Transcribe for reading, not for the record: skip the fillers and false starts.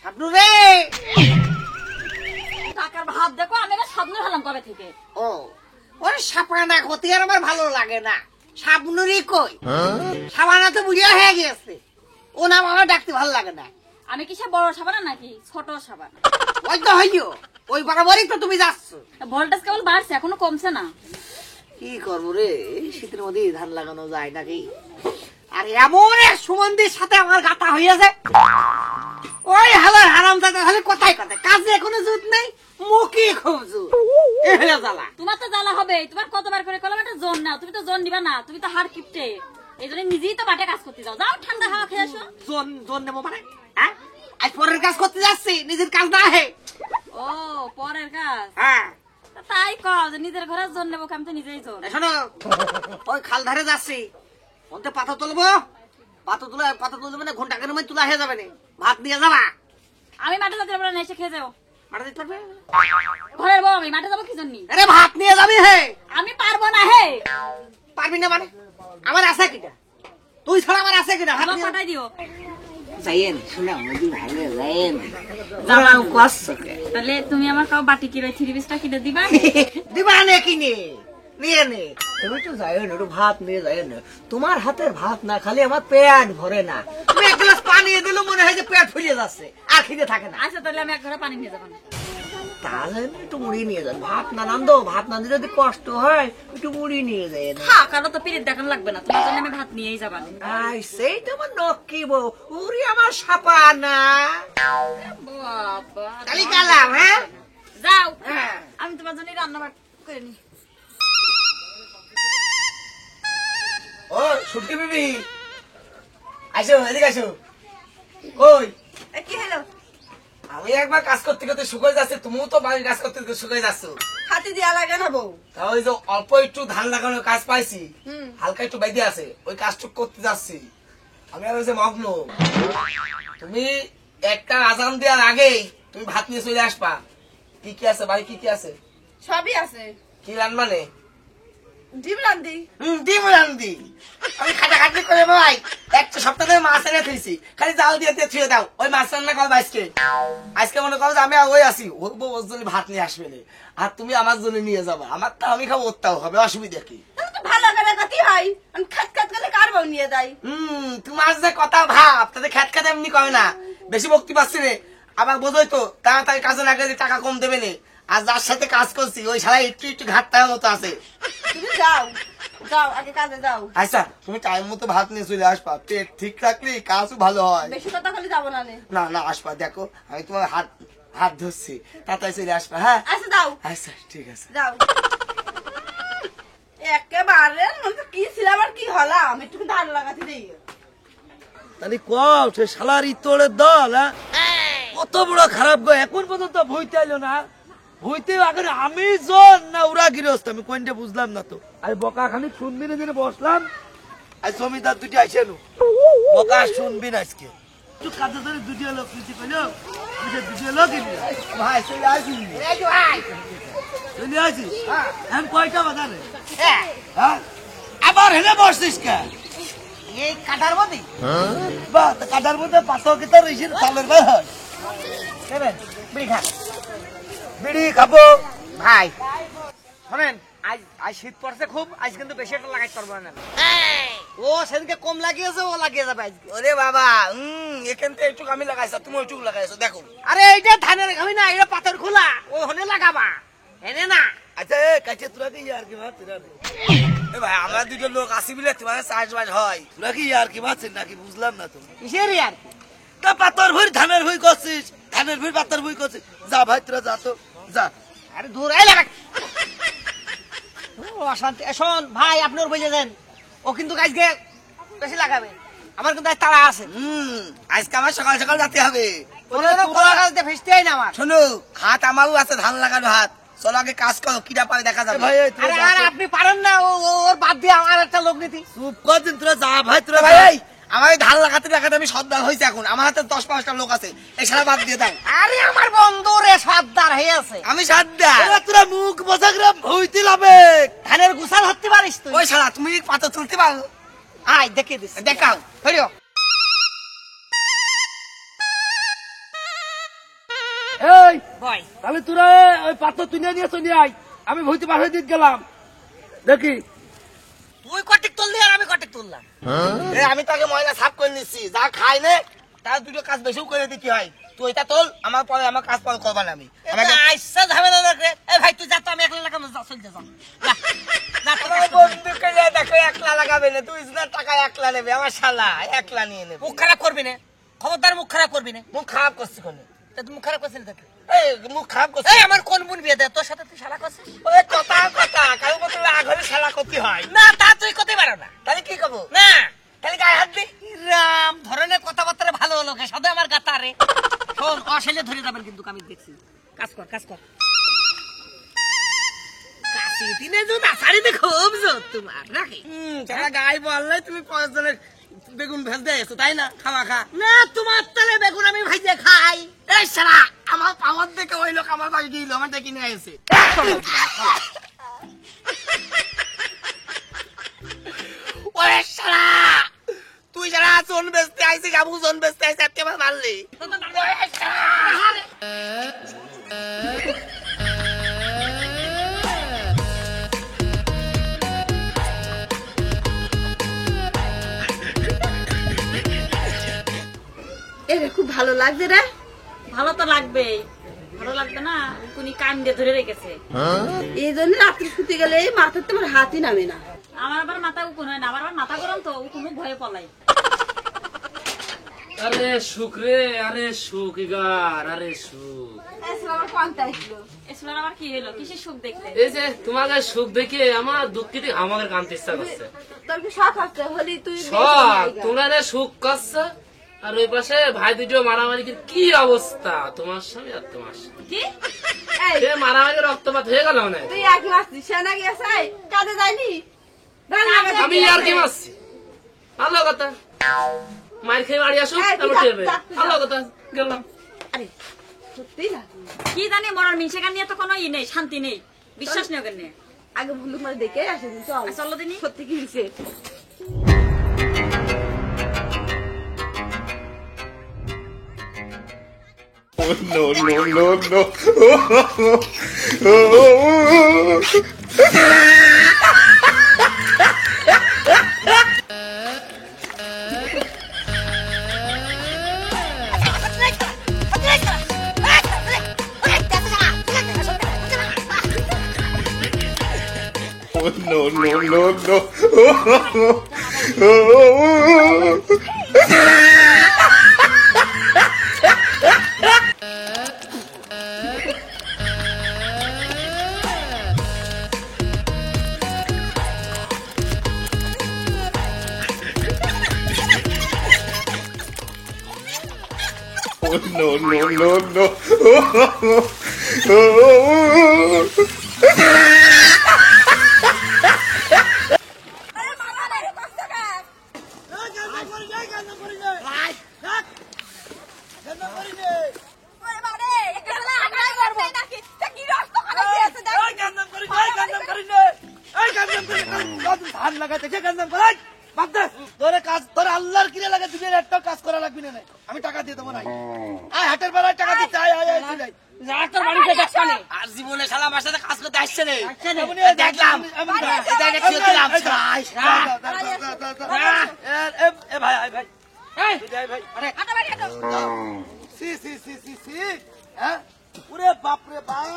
স্বপ্ন রে টাকার ভাব দেখো, আমি এবার স্বপ্ন হলাম কবে থেকে। ও ওরে সাপানা হতে আর আমার ভালো লাগে না। স্বপ্নরই কই সাবানা তো বুড়িয়া হয়ে গেছে, ও নাম আমার ডাকতে ভালো লাগে না। আমি কি সে বড় সাবানা নাকি ছোট সাবানা? ওই তো হইও, ওই বরাবরই তো তুমি যাচ্ছ। ভোল্টেজ কেবল বাড়ছে, এখনো কমছে না। কি করবো রে, এই শীতের মধ্যে ধান লাগানো যায় নাকি? আর এমন এক সুমন্দির সাথে আমার গাতা হইয়াছে, ওই হালার হারাম দাদা খালি কথাই কথায়, কাজে কোনো জুত নেই, মুখে খুব জুত। জ্বালা তোমার তো জ্বালা হবে, তোমার কতবার করে কলম একটা জোন নাও, তুমি তো জোন দিবা না, তুমি তো হাড় কিপটে। এই জন্য নিজেই তো বাটে কাজ করতে যাও, যাও ঠান্ডা হাওয়া খেয়ে আসো। জোন জোন নেবো মানে? হ্যাঁ, আজ পরের কাজ করতে যাচ্ছি, নিজের কাজ না হে। ও পরের কাজ, হ্যাঁ তাই কও যে নিজের ঘরে জোন নেবো, আমি তো নিজেই জোন। শোনো, ওই খাল ধারে যাচ্ছি, ওতে পাথর তুলবো, পাথর তুলবে না, ঘন্টা কেন তোলা হয়ে যাবে না, ভাত নিয়ে যাবা। আমি মাঠে যেতে পারবো না, এসে খেয়ে যাও। মাঠে যেতে পারবে? ঘরের বউ আমি, মাঠে যাবো কি জন্য? আরে ভাত নিয়ে যাবি হে। আমি পারবো না হে। পারবি না মানে? আমার আছে কিনা, তুই ছাড়া আমার আছে কিনা? আমার পাঠাই দিও। যাইয়েন শোনা মুদি ভালো যাইয়েন, জামাও কষ্ট কে। তাহলে তুমি আমার কাউ বাটি কিনে 3 পিসটা কিনে দিবা? দিবা নে কিনে নিয়ে নে, তুমি তো যাইও না, একটু ভাত নিয়ে যাইও না। তোমার হাতের ভাত না খালি আমার পেট ভরে না, তুমি এক গ্লাস পানি দিলে মনে হয় যে পেট ফুলিয়ে যাচ্ছে, আর খিদে থাকে না। আচ্ছা তাহলে আমি এক ঘরে পানি নিয়ে যাবো না। তাহলে একটু মুড়ি নিয়ে যান, ভাত না নাম দো, ভাত না দিলে যদি কষ্ট হয় একটু মুড়ি নিয়ে যায়। হ্যাঁ, কারো তো পিরিত দেখানো লাগবে না, তোমার জন্য আমি ভাত নিয়েই যাবা। আই সেই তো আমার নক্কি বউ, উরি আমার সাপা না। বাবা তালি কালাম, হ্যাঁ যাও, হ্যাঁ। আমি তোমার জন্য রান্না করে নি। ও ছুটকি বিবি, আসো এদিকে আসো। কই কি হলো? আমি একবার কাজ করতে করতে শুকাই যাচ্ছে, তুমিও তো বাড়ির কাজ করতে করতে শুকাই যাচ্ছ। হাতি দিয়া লাগে না বউ? তা ওই যে অল্প একটু ধান লাগানোর কাজ পাইছি, হালকা একটু বাইদে আছে, ওই কাজটুক করতে যাচ্ছি। আমি আর ওই যে মগ্ন। তুমি একটা আজান দেওয়ার আগেই তুমি ভাত নিয়ে চলে আসবা। কি কি আছে বাড়ি, কি কি আছে? সবই আছে। কি রান্নানে? ডিম রান্দি। ডিম রান্দি। আমি খাটাখাটি করে ভাই একটা সপ্তাহ ধরে মাছ এনে থুইছি, খালি জাল দিয়ে দিয়ে থুয়ে দাও। ওই মাছ রান্না করবো আজকে। আজকে মনে করো যে আমি ওই আসি, ওর বউ ওর জন্য ভাত নিয়ে আসবে না, আর তুমি আমার জন্য নিয়ে যাবে। আমারটা আমি খাবো, ওরটাও হবে, অসুবিধা কি? ভালো করে কথি হয়, আমি খাত খাত করে কার বউ নিয়ে যাই। তোমার যে কথা ভাব তাতে খ্যাত খ্যাত এমনি করে না, বেশি বক্তি পাচ্ছি রে। আবার বোঝোই তো তাড়াতাড়ি কাজে না গেলে টাকা কম দেবে না। আর যার সাথে কাজ করছি ওই সারা একটু একটু ঘাটটার মতো আছে। তুমি যাও, যাও আগে কাজে যাও। আচ্ছা তুমি টাইম মতো ভাত নিয়ে চলে আসবা, পেট ঠিক রাখলে কাজও ভালো হয়। বেশি কথা বলে যাবো না। না না আসবা, দেখো আমি তোমার হাত হাত ধরছি, তাড়াতাড়ি চলে আসবা। হ্যাঁ আচ্ছা যাও, আচ্ছা ঠিক আছে। যাও। একেবারে কি ছিলাম আর কি হলাম, একটু ধান লাগাতে দিই। তাহলে কও সে শালার ইতরের দল, কত বড় খারাপ গো, এখন পর্যন্ত ভুইতে আইলো না। ভুইতে আগে আমি জন না ওরা গৃহস্থ, আমি কোনটা বুঝলাম না তো। আর বকা খালি শুনবি না দিনে বসলাম, আর জমিদার দুটি আইসে নু বকা শুনবি না আজকে। একটু কাজে ধরে দুটি লোক কিছু কইলো, আমি যে দুটি লোক ভাই চলে আসি। চলে আসি। এখন কয়টা বাজারে? হ্যাঁ আবার হেলে বসছিস কে? এই কাটার মধ্যে বাহ, কাটার মধ্যে পাথর কেতার রয়েছে চালের বের হয়। নেবেন বিড়ি খান। বিড়ি খাবো ভাই শোনেন, আজ আজ শীত পড়ছে খুব, আজ কিন্তু বেশি একটা লাগাইতে পারবো না। ও সেদিনকে কম লাগিয়েছে, ও লাগিয়ে যাবে আজকে। ওরে বাবা, এখান থেকে একটু আমি লাগাইছো, তুমি ওইটুকু লাগাইছো, দেখো। আরে এইটা ধানের ঘামি না, এটা পাথর খোলা, ও হনে লাগাবা এনে না। আচ্ছা কাছে তোরা কি আর কি ভাত এ ভাই আমরা দুটো লোক আসি বলে তোমার চাষবাস হয়। তোরা কি আর কি ভাবছিস নাকি বুঝলাম না তো। কিসের আর কি? তা পাতর ভুই ধানের ভুই করছিস, ধানের ভুই পাতর ভুই করছিস, যা ভাই তোরা যা তো যা। আরে দূর এই লাগা, ও অশান্তি। শোন ভাই, আপনি ওর বুঝে দেন, ও কিন্তু আজকে বেশি লাগাবে, আমার কিন্তু আজ তাড়া আছে। আজকে আমার সকাল সকাল যেতে হবে। কলা গাছ দিয়ে ফেসতেই না আমার। শোনো হাত আমারও আছে, ধান লাগানো হাত। চলো আগে কাজ করো, কিটা পারে দেখা যাবে। ভাই আরে আর আপনি পারেন না, ওর বাদ দিয়ে আমার একটা লোক নীতি। চুপ কর দিন, তোরা যা ভাই তোরা ভাই ভাই। আমার এই ধান লাগাতে লাগাতে আমি সর্দার হয়েছে এখন, আমার হাতে 10-15টা লোক আছে, এই সারা বাদ দিয়ে দাও। আরে আমার বন্ধু রে সর্দার হয়ে আছে, আমি সর্দার। তোরা মুখ বসাগ্রাম ভুইতে লাবে ধানের গুছাল হতে পারিস তুই। ওই সারা তুমি পাথর তুলতে পারো? আয় দেখিয়ে দিস, দেখাও। হরিও এই বয় তাহলে তোরা ওই পাত্র তুলে নিয়ে চলে আয়, আমি ভইতে বাসায় দিতে গেলাম দেখি। তুই কটিক তুললি আর আমি কটিক তুললাম। আমি তাকে ময়লা সাফ করে নিচ্ছি, যা খাই নে তার দুটো কাজ বেশিও করে দিতে হয়। তুই এটা তোল, আমার পরে আমার কাজ পরে করবা না। আমি আইসা ঝামেলা লাগবে। এই ভাই তুই যা তো আমি একলা লাগাবো, যা চলতে যা। বন্ধুকে দেখো একলা লাগাবে না, 2,000 টাকা একলা নেবে, আমার শালা একলা নিয়ে নেবে। মুখ খারাপ করবি না, খবরদার মুখ খারাপ করবি না। মুখ খারাপ করছি কোনে? তা তুই মুখ খারাপ করছিস দেখে। এই মুখ খারাপ করছি? এই আমার কোন বোন বিয়ে দেয় তোর সাথে, তুই শালা করছিস? ওই কথা কথা কারো মতো আঘরে শালা করতে হয় না তা তুই করতে পারো না। তাহলে কি করবো? না তাহলে গায়ে হাত দি। রাম ধরনের কথাবার্তা ভালো হলো কে, সাথে আমার গাতা রে। শোন অশাইলে ধরে যাবেন কিন্তু, আমি দেখছি। কাজ কর কাজ কর। কাশি দিনে যদি আসারি দেখো অভিযোগ তোমার নাকি? যারা গায়ে বললে তুমি 5 জনের বেগুন ভেজে এসো তাই না? খাওয়া খা না তোমার তালে বেগুন আমি ভাইজে খাই। এই শালা আমার পাওয়ার দেখে ওই লোক আমার বাড়ি দিল, আমার ডেকে নিয়ে এসে। ওরে শালা তুই যারা জোন বেচতে আইসি, যাবো জোন বেচতে আইসি, আজকে আমার মারলি। ওরে শালা। এরে খুব ভালো লাগছে রে। ভালো তো লাগবেই, ভালো লাগবে না? উনি কান দিয়ে ধরে রেখেছে। এই জন্য রাত্রে শুতে গেলে এই মাথার তোমার হাতই নামে না। আমার আবার মাথা উকুন হয় না, আমার আবার মাথা গরম তো উকুন ভয়ে পলাই। আরে সুখ রে, আরে সুখ ইগার, আরে সুখ। এসলার আবার কি হলো? কিসের সুখ দেখলে? এই যে তোমাদের সুখ দেখে আমার দুঃখিতে আমাদের কানতে ইচ্ছা করছে। তোর কি শখ আছে হলি তুই সব তোমরা সুখ করছো, আর ওই পাশে ভাই দুটো মারামারি কি অবস্থা তোমার স্বামী আর তোমার স্বামী। কি সে মারামারি রক্তপাত হয়ে গেল না? তুই একই মাসছিস, সে নাকি আছে কাজে যায়নি? আমি আর কি মারছি? ভালো কথা, মার খেয়ে বাড়ি আসুক তারপর টেরবে। ভালো কথা, গেলাম। আরে সত্যি না, কি জানি মরার মিনসেকার নিয়ে তো কোনো ই নেই, শান্তি নেই, বিশ্বাস নেই ওকে নিয়ে। আগে ভুলুক মারে দেখে আসে চল চলো দিনি। সত্যি কি হয়েছে? ধান লাগাতে গেন্দাম করাই বাদ দে। তোরে কাজ তোর আল্লাহর কিনে লাগে, দুনিয়ার একটা কাজ করা লাগবে না, আমি টাকা দিয়ে দেবো। নাই আয় হাটের বেলায় টাকা দিতে আয় আয় আয়। তোর বাড়িতে দেখছো না? আর জীবনে শালা আমার সাথে কাজ করতে আসছে না। দেখলাম ভাই আয় ভাই ভাই। সি সি সি সি সি হ্যাঁ, ওরে বাপ রে বাপ,